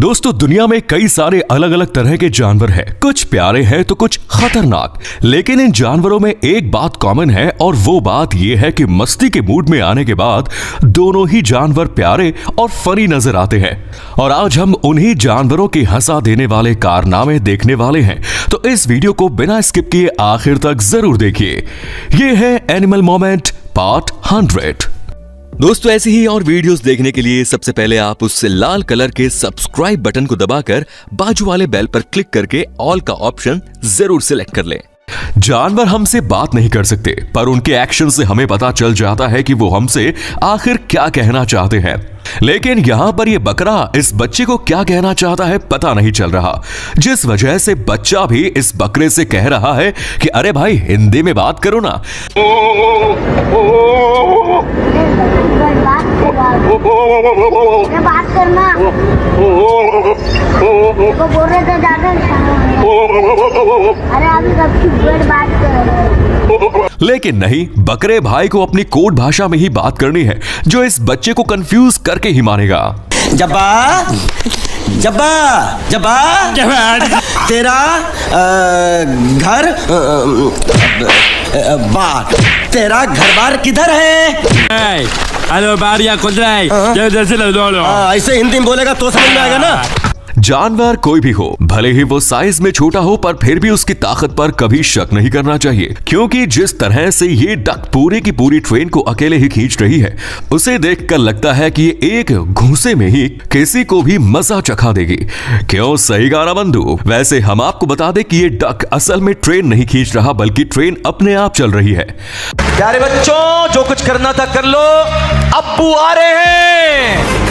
दोस्तों दुनिया में कई सारे अलग अलग तरह के जानवर हैं, कुछ प्यारे हैं तो कुछ खतरनाक। लेकिन इन जानवरों में एक बात कॉमन है और वो बात ये है कि मस्ती के मूड में आने के बाद दोनों ही जानवर प्यारे और फनी नजर आते हैं। और आज हम उन्हीं जानवरों के हंसा देने वाले कारनामे देखने वाले हैं, तो इस वीडियो को बिना स्किप किए आखिर तक जरूर देखिए। ये है एनिमल मोमेंट पार्ट 100। दोस्तों ऐसी ही और वीडियोस देखने के लिए सबसे पहले आप उस लाल कलर के सब्सक्राइब बटन को दबाकर बाजू वाले बेल पर क्लिक करके ऑल का ऑप्शन जरूर सिलेक्ट कर लें। जानवर हमसे बात नहीं कर सकते, पर उनके एक्शन से हमें पता चल जाता है कि वो हमसे आखिर क्या कहना चाहते हैं। लेकिन यहाँ पर ये बकरा इस बच्चे को क्या कहना चाहता है पता नहीं चल रहा, जिस वजह से बच्चा भी इस बकरे से कह रहा है कि अरे भाई हिंदी में बात करो ना। बात करना वो बोल रहे थे ज्यादा। अरे अभी सबकी बात कर। लेकिन नहीं, बकरे भाई को अपनी कोड भाषा में ही बात करनी है, जो इस बच्चे को कंफ्यूज करके ही मानेगा। जब्बा जब्बा जब्बा तेरा घर बार तेरा घर बार किधर है? हेलो बारिया कुदराई ऐसे हिंदी में बोलेगा तो समझ में आएगा ना। जानवर कोई भी हो, भले ही वो साइज में छोटा हो, पर फिर भी उसकी ताकत पर कभी शक नहीं करना चाहिए, क्योंकि जिस तरह से ये डक पूरी की पूरी ट्रेन को अकेले ही खींच रही है, उसे देखकर लगता है कि ये एक घूंसे में ही किसी को भी मजा चखा देगी। क्यों सही गाना बंधु? वैसे हम आपको बता दें कि ये डक असल में ट्रेन नहीं खींच रहा, बल्कि ट्रेन अपने आप चल रही है। प्यारे बच्चों, जो कुछ करना था कर लो, अब्बू आ रहे हैं।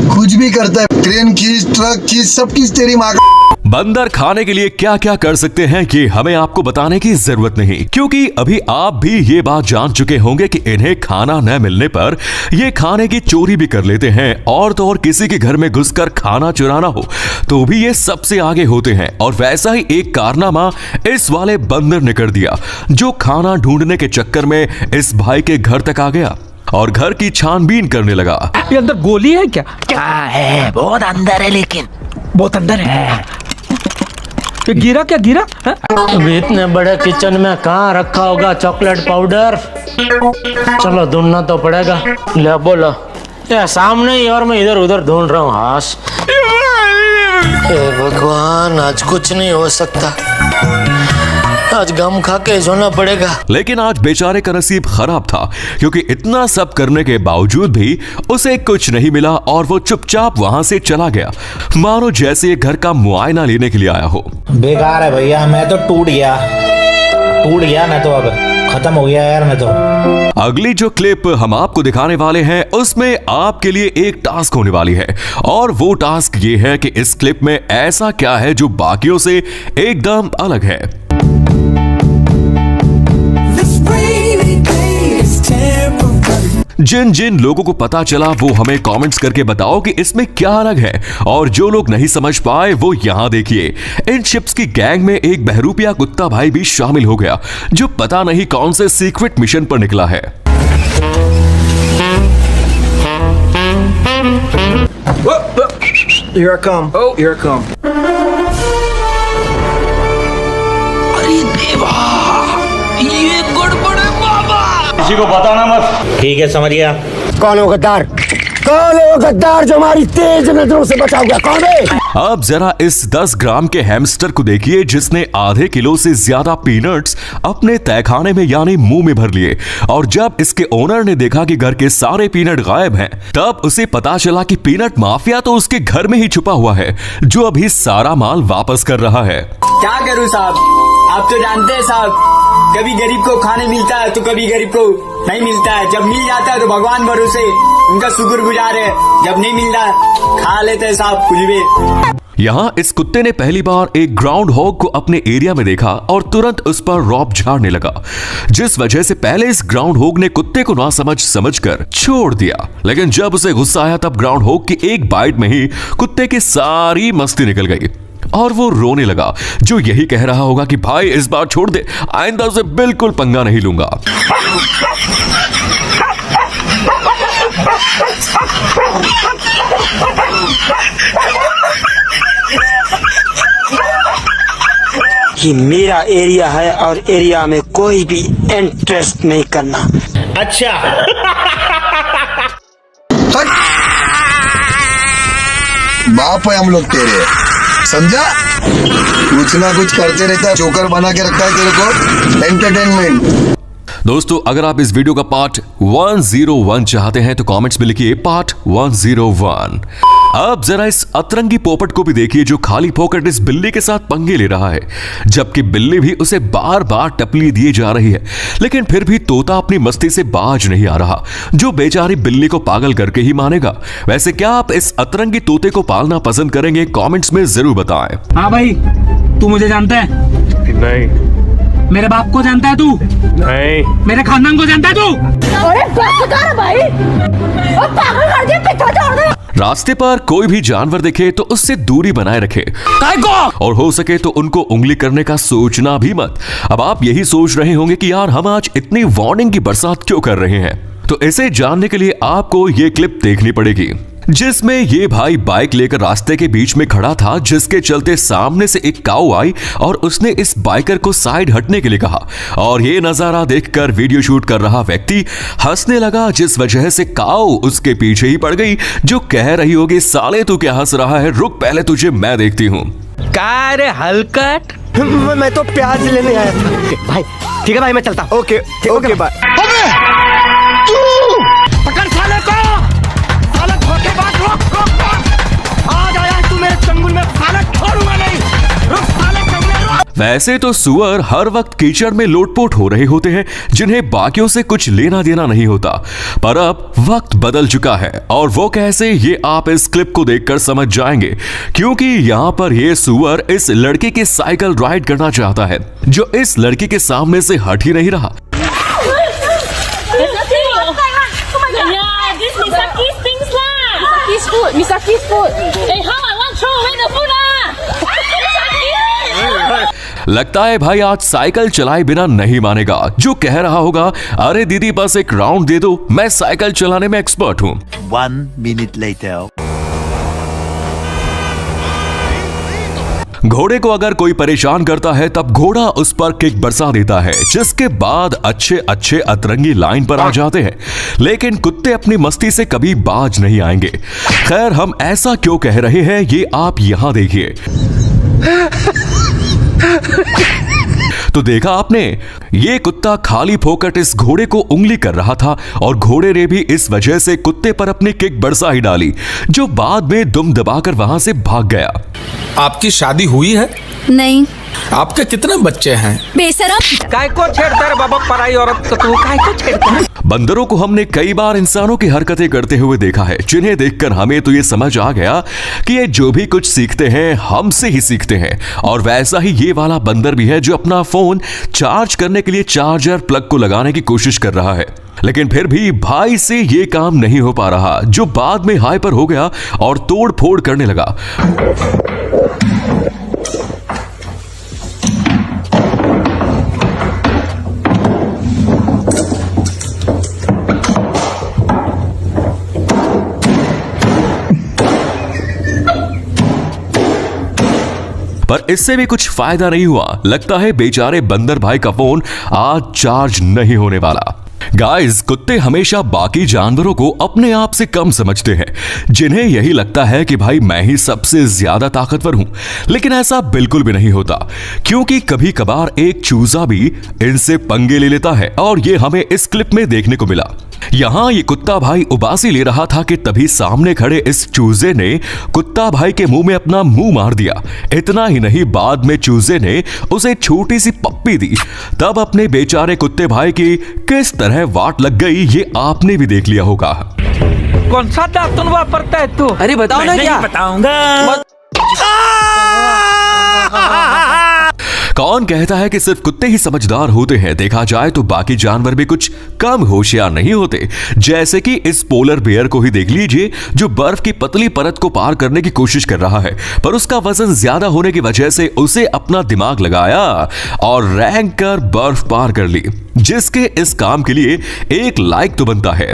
कुछ भी करता है, ट्रेन खींच, ट्रक खींच, सब खींच तेरी माँ का। बंदर खाने के लिए क्या क्या कर सकते हैं ये हमें आपको बताने की जरूरत नहीं, क्योंकि अभी आप भी ये बात जान चुके होंगे कि इन्हें खाना न मिलने पर ये खाने की चोरी भी कर लेते हैं, और तो और किसी के घर में घुसकर खाना चुराना हो तो भी ये सबसे आगे होते हैं। और वैसा ही एक कारनामा इस वाले बंदर ने कर दिया, जो खाना ढूंढने के चक्कर में इस भाई के घर तक आ गया और घर की छानबीन करने लगा। ये अंदर गोली है क्या? क्या है? बहुत अंदर है, लेकिन बहुत अंदर है। ये गिरा क्या गिरा? अभी इतने बड़े किचन में कहाँ रखा होगा चॉकलेट पाउडर? चलो ढूंढना तो पड़ेगा। ले बोलो। ये सामने ही, और मैं इधर उधर ढूंढ रहा हूँ। हाश भगवान, आज कुछ नहीं हो सकता, आज गम खा के सोना पड़ेगा। लेकिन आज बेचारे का नसीब खराब था, क्योंकि इतना सब करने के बावजूद भी उसे कुछ नहीं मिला और वो चुपचाप वहां से चला गया, मानो जैसे ये घर का मुआयना लेने के लिए आया हो। बेकार है भैया, मैं तो टूट गया मैं तो, अब खत्म हो गया यार मैं तो। अगली जो क्लिप हम आपको दिखाने वाले हैं उसमें आपके लिए एक टास्क होने वाली है, और वो टास्क ये है कि इस क्लिप में ऐसा क्या है जो बाकियों से एकदम अलग है। जिन जिन लोगों को पता चला वो हमें कमेंट्स करके बताओ कि इसमें क्या अलग है, और जो लोग नहीं समझ पाए वो यहाँ देखिए। इन शिप्स की गैंग में एक बहरूपिया कुत्ता भाई भी शामिल हो गया, जो पता नहीं कौन से सीक्रेट मिशन पर निकला है। Here I come. Oh, here I come. अरे देवा, ये गड़बड़ है बाबा। किसी को बताना मत। ठीक है, समझ गया। कौन हो गद्दार? कौन है वो गद्दार जो हमारी तेज नजरों से बचा हुआ? कौन है? अब जरा इस 10 ग्राम के हैमस्टर को देखिए, जिसने आधे किलो से ज्यादा पीनट्स अपने तहखाने में यानी मुंह में भर लिए। और जब इसके ओनर ने देखा कि घर के सारे पीनट गायब हैं, तब उसे पता चला कि पीनट माफिया तो उसके घर में ही छुपा हुआ है, जो अभी सारा माल वापस कर रहा है। क्या करूं साहब, आप तो जानते हैं साहब, कभी गरीब को खाने मिलता है तो कभी गरीब को नहीं मिलता है। जब मिल जाता है तो भगवान भरोसे उनका शुक्रगुजार है, जब नहीं मिलता खा लेते हैं साहब कुछ भी। यहाँ इस कुत्ते ने पहली बार एक ग्राउंड हॉग को अपने एरिया में देखा और तुरंत उस पर रौब झाड़ने लगा, जिस वजह से पहले इस ग्राउंड हॉग ने कुत्ते को ना समझकर छोड़ दिया। लेकिन जब उसे गुस्सा आया तब ग्राउंड हॉग की एक बाइट में ही कुत्ते की सारी मस्ती निकल गई और वो रोने लगा, जो यही कह रहा होगा कि भाई इस बार छोड़ दे, आइंदा से बिल्कुल पंगा नहीं लूंगा। कि मेरा एरिया है और एरिया में कोई भी इंटरेस्ट नहीं करना। अच्छा। बाप है हम लोग तेरे, समझा? कुछ ना कुछ करते रहता है, जोकर बना के रखता है तेरे को एंटरटेनमेंट। दोस्तों, अगर आप इस वीडियो का पार्ट 101 चाहते हैं तो कमेंट्स में लिखिए पार्ट 101। अब जरा इस अतरंगी पोपट को भी देखिए जो खाली फोकट इस बिल्ली के साथ पंगे ले रहा है, जबकि बिल्ली भी उसे बार बार टपली दिए जा रही है, लेकिन फिर भी तोता अपनी मस्ती से बाज नहीं आ रहा, जो बेचारी बिल्ली को पागल करके ही मानेगा। वैसे क्या आप इस अतरंगी तोते को पालना पसंद करेंगे? कॉमेंट्स में जरूर बताएं। हाँ भाई, तू मुझे जानता है? नहीं। मेरे बाप को जानता है तू? नहीं। मेरे खानदान को जानता है तू? अरे बस कर भाई, और पागल कर दिया, पीछे छोड़ दे। रास्ते पर कोई भी जानवर दिखे तो उससे दूरी बनाए रखे, और हो सके तो उनको उंगली करने का सोचना भी मत। अब आप यही सोच रहे होंगे कि यार हम आज इतनी वार्निंग की बरसात क्यों कर रहे हैं, तो इसे जानने के लिए आपको ये क्लिप देखनी पड़ेगी, जिसमें ये भाई बाइक लेकर रास्ते के बीच में खड़ा था, जिसके चलते सामने से एक काऊ आई और उसने इस बाइकर को साइड हटने के लिए कहा, और ये नजारा देखकर वीडियो शूट कर रहा व्यक्ति हंसने लगा, जिस वजह से काऊ उसके पीछे ही पड़ गई, जो कह रही होगी साले तू क्या हंस रहा है, रुक पहले तुझे मैं देखती हूँ। कार हलकट, मैं तो प्याज लेने आया था भाई। ठीक है भाई, मैं चलता। Okay okay bye. पकड़ साले को, साले धोखेबाज, रोक रोक रोक। आज आया तू मेरे चंगुल में, साले छोड़ूंगा नहीं। रुक साले कमरे रुक। वैसे तो सुअर हर वक्त कीचड़ में लोटपोट हो रहे होते हैं, जिन्हें बाकियों से कुछ लेना देना नहीं होता, पर अब वक्त बदल चुका है, और वो कैसे, ये आप इस क्लिप को देखकर समझ जाएंगे, क्योंकि यहाँ पर ये सुअर इस लड़के की साइकिल राइड करना चाहता है, जो इस लड़की के सामने से हट ही नहीं रहा। Misaki's food. Hey, how I want throw away the food लगता है भाई आज साइकिल चलाए बिना नहीं मानेगा, जो कह रहा होगा अरे दीदी बस एक राउंड दे दो, मैं साइकिल चलाने में एक्सपर्ट हूँ। 1 minute later. घोड़े को अगर कोई परेशान करता है तब घोड़ा उस पर किक बरसा देता है, जिसके बाद अच्छे अच्छे अतरंगी लाइन पर आ जाते हैं, लेकिन कुत्ते अपनी मस्ती से कभी बाज नहीं आएंगे। खैर, हम ऐसा क्यों कह रहे हैं ये आप यहां देखिए। तो देखा आपने, ये कुत्ता खाली फोकट इस घोड़े को उंगली कर रहा था, और घोड़े ने भी इस वजह से कुत्ते पर अपनी किक बरसा ही डाली, जो बाद में दुम दबाकर वहां से भाग गया। आपकी शादी हुई है? नहीं। आपके कितने बच्चे हैं? बेशरम। काय को छेड़ता रे बाबा, पराई औरत को तू काय को छेड़ता है? बंदरों को हमने कई बार इंसानों की हरकतें करते हुए देखा है, जिन्हें देखकर हमें तो ये समझ आ गया कि ये जो भी कुछ सीखते हैं हमसे ही सीखते हैं, और वैसा ही ये वाला बंदर भी है जो अपना फोन चार्ज करने के लिए चार्जर प्लग को लगाने की कोशिश कर रहा है, लेकिन फिर भी भाई से ये काम नहीं हो पा रहा, जो बाद में हाइपर हो गया और तोड़ फोड़ करने लगा। पर इससे भी कुछ फायदा नहीं हुआ, लगता है बेचारे बंदर भाई का फोन आज चार्ज नहीं होने वाला। गाइस, कुत्ते हमेशा बाकी जानवरों को अपने आप से कम समझते हैं, जिन्हें यही लगता है कि भाई मैं ही सबसे ज्यादा ताकतवर हूं, लेकिन ऐसा बिल्कुल भी नहीं होता, क्योंकि कभी कभार एक चूजा भी इनसे पंगे ले लेता है, और ये हमें इस क्लिप में देखने को मिला। यहां ये कुत्ता भाई उबासी ले रहा था कि तभी सामने खड़े इस चूजे ने कुत्ता भाई के मुंह में अपना मुंह मार दिया। इतना ही नहीं, बाद में चूजे ने उसे छोटी सी पप्पी दी। तब अपने बेचारे कुत्ते भाई की किस तरह वाट लग गई ये आपने भी देख लिया होगा। कौन सा दातुन वापरता है तू? अरे बताओ ना। क्या बताऊंगा? कौन कहता है कि सिर्फ कुत्ते ही समझदार होते हैं? देखा जाए तो बाकी जानवर भी कुछ कम होशियार नहीं होते। जैसे कि इस पोलर बेयर को ही देख लीजिए, जो बर्फ की पतली परत को पार करने की कोशिश कर रहा है, पर उसका वजन ज्यादा होने की वजह से उसे अपना दिमाग लगाया और रैंक कर बर्फ पार कर ली, जिसके इस काम के लिए एक लाइक तो बनता है।